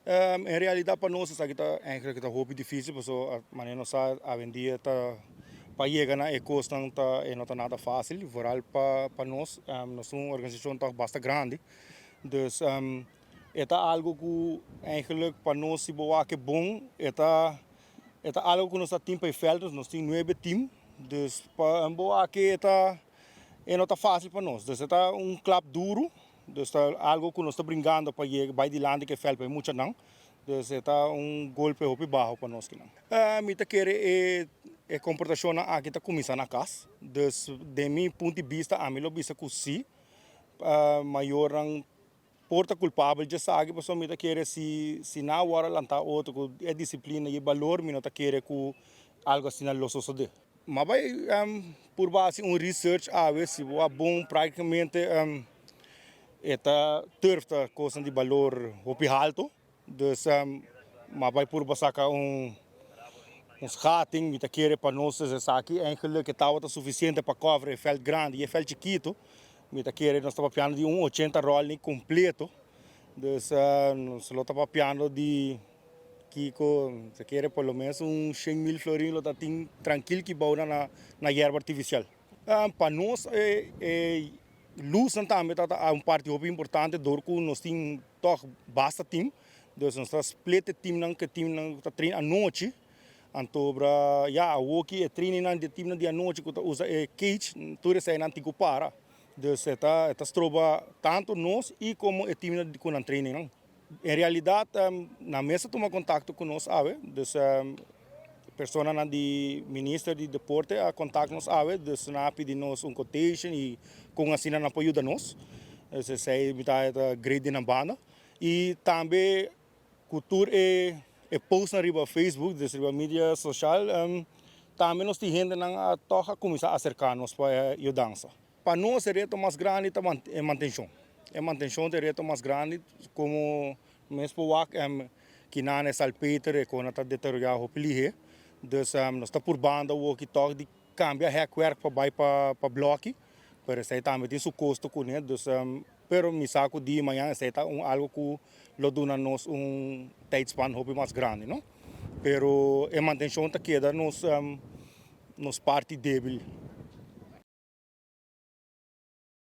Em realidade, para nós, isso está eigenlijk está hoop difícil, porque a maneira nós a vendia está para chegar na ecos não está nada fácil, vooral para nós, nós somos uma organização tá bastante grande, dus é algo que eigenlijk para nós se boa que bom, é algo que nós temos para veldos, nós temos 9 times, dus para boa que não está fácil para nós, dus é club duro. Dus algo que nós estamos brincando para ir para adiante que faz para muito não. Dus é golpe hopi baixo para nós que não. Mita querer comportação aqui está começando na casa. Dus de meu ponto de vista, a mim lo bisa que sim, maior porta culpável já sabe, mas mita querer se na hora lançar outro é disciplina e valor, mita tá querer que algo assim não losso de. Mas vai por base research a ver se é bom praticamente turf tá coisa de valor hopi alto, dus mas vai por basar schatting, mita querer para nós essa aqui eigenlijk está suficiente para cover o veld grande e o veld chiquito, mita querer nós estamos piano de 80 roll completo, dus nós lo estamos piano de Kiko, se quer pelo menos 100.000 florinos, tá tem tranquilo que bom na erva artificial. Para nós luz também é parte muito importante, porque nós temos toch basta time, dus nós split time que time tá treina à noite, então o que é treino de time de à noite que usa cage, tudo isso é não tem que parar, dus tá trova tanto nós e como o time de com treino. Em realidade, na mesa toma contato com nós, dus pessoa na de ministro de deporte a contato nos dus na pedir nos quotation e com assim na apoio da nós, se sei bitar grade na banda e também cultura post na riba Facebook, dus riba mídia social, também nós tem gente na toca começar a acercar nos para a dança. Para nós o reto mais grande é manutenção. É manutenção do reto mais grande, como mesmo que não é salpeter, quando está deteriorado o pelihe. Dus nós está por banda o que toca de cambiar recuerdo para bloco, para isso também tem seu custo com ele. Dus pero me saco de manhã isso é algo que lo dona nos tijdspan hopi mais grande, não? Pero a manutenção está queda nos parte débil.